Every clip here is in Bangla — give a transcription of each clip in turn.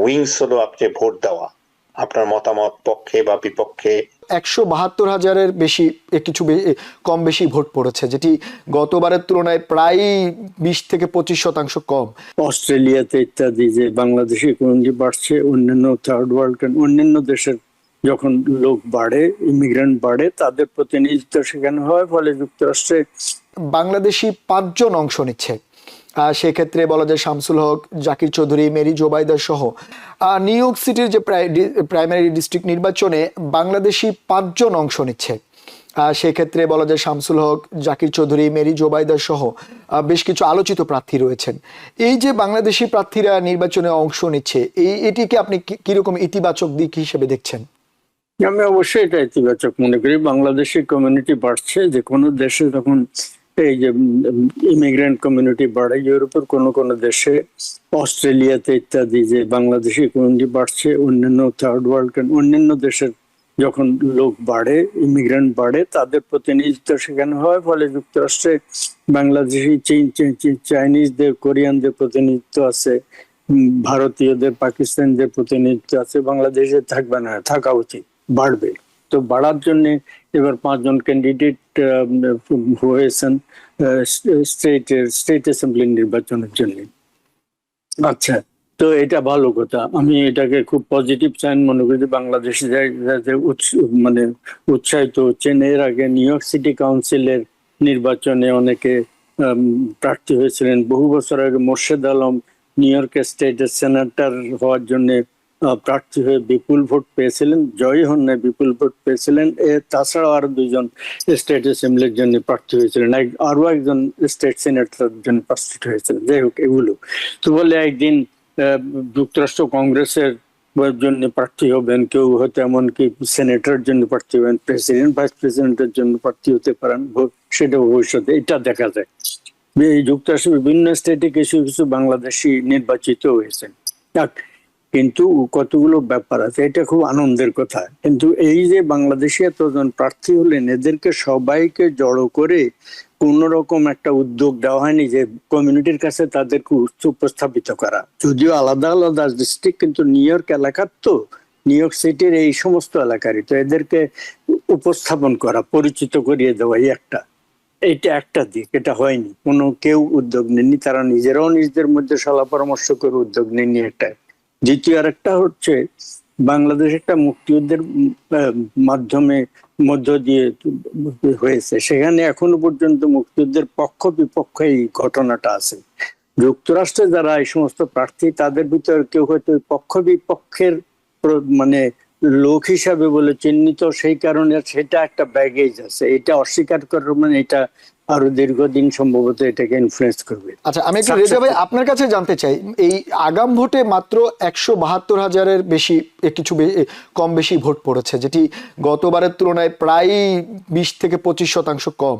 উইংস হলো আপনি ভোট দেওয়া, আপনার মতামত পক্ষে বা বিপক্ষে। 172,000-এর বেশি কিছু কম বেশি ভোট পড়েছে, যেটি গতবারের তুলনায় প্রায় 20-25% কম। অস্ট্রেলিয়াতে ইত্যাদি যে বাংলাদেশি কমিউনিটি বাড়ছে, অন্যান্য থার্ড ওয়ার্ল্ড অন্যান্য দেশের যখন লোক বাড়ে, ইমিগ্রেন্ট বাড়ে, তাদের প্রতিনিধিত্ব সেখানে হয়, ফলে যুক্তরাষ্ট্রে বাংলাদেশি 5 জন অংশ নিচ্ছে। সেক্ষেত্রে বলা যায় শামসুল হক, জাকির চৌধুরী, মেরি জোবাইদা সহ নিউ ইয়র্ক সিটির যে প্রাইমারি ডিস্ট্রিক্ট নির্বাচনে বাংলাদেশি 5 জন অংশ নিচ্ছে। সেক্ষেত্রে বলা যায় শামসুল হক, জাকির চৌধুরী, মেরি জোবাইদা সহ বেশ কিছু আলোচিত প্রার্থী রয়েছেন। এই যে বাংলাদেশি প্রার্থীরা নির্বাচনে অংশ নিচ্ছে, এটিকে আপনি কিরকম ইতিবাচক দিক হিসেবে দেখছেন? আমি অবশ্যই এটা ইতিবাচক মনে করি। বাংলাদেশি কমিউনিটি বাড়ছে, যে কোনো দেশে যখন এই যে ইমিগ্রেন্ট কমিউনিটি বাড়ে, ইউরোপের কোনো কোনো দেশে, অস্ট্রেলিয়াতে ইত্যাদি যে বাংলাদেশি কমিউনিটি বাড়ছে, অন্যান্য থার্ড ওয়ার্ল্ড অন্যান্য দেশের যখন লোক বাড়ে, ইমিগ্রেন্ট বাড়ে, তাদের প্রতিনিধিত্ব সেখানে হয়, ফলে যুক্তরাষ্ট্রে বাংলাদেশি, চাইনিজদের, কোরিয়ানদের প্রতিনিধিত্ব আছে, ভারতীয়দের, পাকিস্তানদের প্রতিনিধিত্ব আছে। বাংলাদেশে থাকবে না, থাকা উচিত, বাড়বে। তো বাড়ার জন্য এবার 5 জন ক্যান্ডিডেট হয়েছেন স্টেট অ্যাসেম্বলি নির্বাচনের জন্য। আচ্ছা, তো এটা ভালো কথা। আমি এটাকে খুব পজিটিভ সাইন মনে করি। বাংলাদেশে মানে উৎসাহিত হচ্ছেন। এর আগে নিউ ইয়র্ক সিটি কাউন্সিলের নির্বাচনে অনেকে প্রার্থী হয়েছিলেন। বহু বছর আগে মোর্শেদ আলম নিউ ইয়র্কের স্টেটের সেনেটর হওয়ার জন্য প্রার্থী হয়ে বিপুল ভোট পেয়েছিলেন, জয়ী হন না, বিপুল ভোট পেয়েছিলেন। তাছাড়াও আরো 2 জন স্টেট অ্যাসেম্বলির জন্য প্রার্থী হয়েছিলেন, আরো একজন স্টেট সিনেটরের জন্য প্রার্থী হয়েছিলেন। যাই হোক, এগুলো তো বলে একদিন যুক্তরাষ্ট্র কংগ্রেসের জন্য প্রার্থী হবেন, কেউ হয়তো এমনকি সেনেটরের জন্য প্রার্থী হবেন, প্রেসিডেন্ট, ভাইস প্রেসিডেন্টের জন্য প্রার্থী হতে পারেন, সেটা ভবিষ্যতে এটা দেখা যায়। এই যুক্তরাষ্ট্রের বিভিন্ন স্টেটে কিছু কিছু বাংলাদেশি নির্বাচিত হয়েছেন। কিন্তু কতগুলো ব্যাপার আছে, এটা খুব আনন্দের কথা। কিন্তু এই যে বাংলাদেশি এতজন প্রার্থী হলেন, এদেরকে সবাইকে জড়ো করে কোন রকম একটা উদ্যোগ দেওয়া হয়নি যে কমিউনিটির কাছে তাদেরকে উপস্থাপিত করা। যদিও আলাদা আলাদা ডিস্ট্রিক্ট, কিন্তু নিউ ইয়র্ক এলাকার, তো নিউ ইয়র্ক সিটির এই সমস্ত এলাকারই, তো এদেরকে উপস্থাপন করা, পরিচিত করিয়ে দেওয়া, এইটা একটা দিক। এটা হয়নি, কেউ উদ্যোগ নেননি, তারা নিজেরাও নিজেদের মধ্যে সলা পরামর্শ করে উদ্যোগ নেননি। একটা দ্বিতীয় আরেকটা হচ্ছে, বাংলাদেশ একটা মুক্তিযুদ্ধের মধ্য দিয়ে হয়েছে, সেখানে এখনো পর্যন্ত মুক্তিযুদ্ধের পক্ষ বিপক্ষ এই ঘটনাটা আছে। যুক্তরাষ্ট্রে যারা এই সমস্ত প্রার্থী, তাদের ভিতর কেউ হয়তো পক্ষ বিপক্ষের মানে লোক হিসাবে বলে চিহ্নিত, সেই কারণে সেটা একটা ব্যাগেজ আছে। এটা অস্বীকার করার মানে এটা আরো দীর্ঘদিন সম্ভবত এটাকে ইনফ্লুয়েন্স করবে। আচ্ছা, আমি একটু রেজা ভাই আপনার কাছে জানতে চাই, এই আগাম ভোটে মাত্র 172,000-এর বেশি কিছু কম বেশি ভোট পড়েছে, যেটি গতবারের তুলনায় প্রায় 20-25% কম।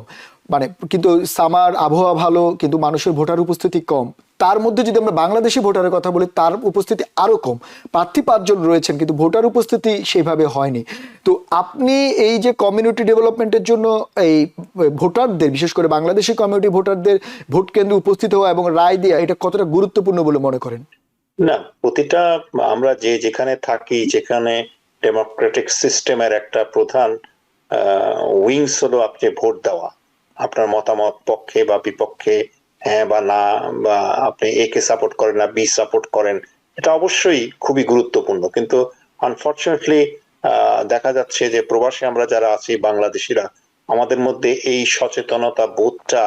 মানে কিন্তু সামার আবহাওয়া ভালো, কিন্তু মানুষের ভোটার উপস্থিতি কম। তার মধ্যে যদি আমরা বাংলাদেশি ভোটারের কথা বলি, তার উপস্থিতি আরো কম। প্রার্থী 5 জন রয়েছেন, কিন্তু ভোটার উপস্থিতি সেভাবে হয়নি। তো আপনি এই যে কমিউনিটি ডেভেলপমেন্টের জন্য এই ভোটারদের, বিশেষ করে বাংলাদেশি কমিউনিটি ভোটারদের ভোট কেন্দ্রে উপস্থিত হওয়া এবং রায় দেওয়া, এটা কতটা গুরুত্বপূর্ণ বলে মনে করেন? না, প্রতিটা আমরা যেখানে থাকি, যেখানে ডেমোক্রেটিক সিস্টেমের একটা প্রধান উইংস হলো আপনি ভোট দেওয়া, আপনার মতামত পক্ষে বা বিপক্ষে, হ্যাঁ বা না, বা আপনি এ কে সাপোর্ট করেন না বি সাপোর্ট করেন, এটা অবশ্যই খুবই গুরুত্বপূর্ণ। কিন্তু আনফরচুনেটলি দেখা যাচ্ছে যে প্রবাসী আমরা যারা আছি বাংলাদেশিরা, আমাদের মধ্যে এই সচেতনতা বোধটা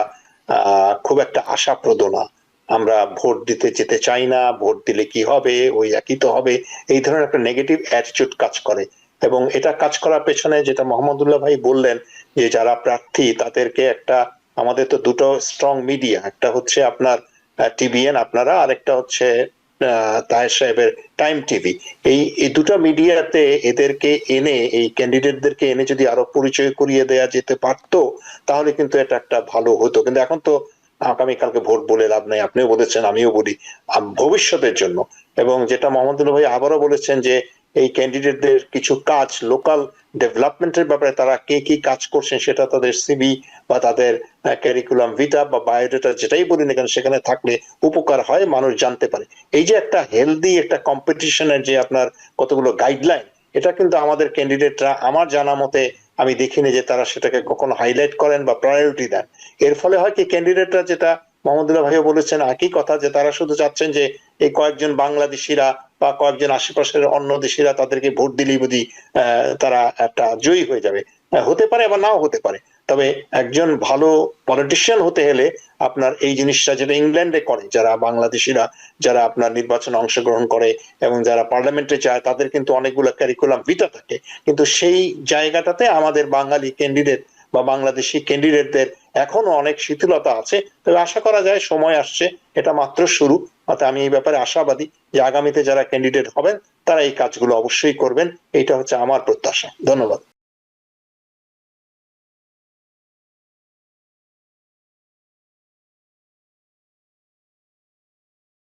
খুব একটা আশাপ্রদ না। আমরা ভোট দিতে যেতে চাই না, ভোট দিলে কি হবে, ওই একই তো হবে, এই ধরনের একটা নেগেটিভ অ্যাটিটিউড কাজ করে। এবং এটা কাজ করার পেছনে যেটা মোহাম্মদুল্লাহ ভাই বললেন, যে যারা প্রার্থী তাদেরকে একটা, আমাদের তো দুটো স্ট্রং মিডিয়া, একটা হচ্ছে আপনার টিভিএন আপনারা, আরেকটা হচ্ছে তাহের সাহেবের টাইম টিভি। এই দুটো মিডিয়াতে এদেরকে এনে, এই ক্যান্ডিডেটদেরকে এনে যদি আরো পরিচয় করিয়ে দেয়া যেতে পারতো, তাহলে কিন্তু এটা একটা ভালো হতো। কিন্তু এখন তো আগামীকালকে ভোট বলে লাভ নাই, আপনিও বলেছেন, আমিও বলি, ভবিষ্যতের জন্য। এবং যেটা মোহাম্মদুল্লাহ ভাই আবারও বলেছেন যে এই ক্যান্ডিডেটদের কিছু কাজ লোকাল ডেভেলপমেন্টের ব্যাপারে তারা কে কি কাজ করছেন সেটা তাদের সিভি বা তাদের ক্যারিকুলাম ভিটা বা বায়োডাটা যেটাই বলি না কেন সেখানে থাকলে উপকার হয়, মানুষ জানতে পারে। এই যে একটা হেলদি একটা কম্পিটিশনের যে আপনার কতগুলো গাইডলাইন, এটা কিন্তু আমাদের ক্যান্ডিডেটরা আমার জানা মতে আমি দেখিনি যে তারা সেটাকে কখনো হাইলাইট করেন বা প্রায়োরিটি দেন। এর ফলে হয় কি ক্যান্ডিডেটরা, যেটা মোহাম্মদুল্লাহ ভাইও বলেছেন একই কথা, যে তারা শুধু চাচ্ছেন যে এই কয়েকজন বাংলাদেশিরা বা কয়েকজন আশেপাশের অন্য দেশিরা তাদেরকে ভোট দিলেই বুঝি তারা একটা জয়ী হয়ে যাবে। হতে পারে বা নাও হতে পারে, তবে একজন ভালো পলিটিশিয়ান হতে হলে আপনার এই জিনিসটা যেটা ইংল্যান্ডে করে, যারা বাংলাদেশিরা যারা আপনার নির্বাচনে অংশগ্রহণ করে এবং যারা পার্লামেন্টে যায় তাদের কিন্তু অনেকগুলো ক্যারিকুলাম ভিটা থাকে, কিন্তু সেই জায়গাটাতে আমাদের বাঙালি ক্যান্ডিডেট বা বাংলাদেশি ক্যান্ডিডেটদের এখনো অনেক শিথিলতা আছে। তবে আশা করা যায় সময় আসছে, এটা মাত্র শুরু। অর্থাৎ আমি এই ব্যাপারে আশাবাদী যে আগামীতে যারা ক্যান্ডিডেট হবেন তারা এই কাজগুলো অবশ্যই করবেন, এটা হচ্ছে আমার প্রত্যাশা। ধন্যবাদ।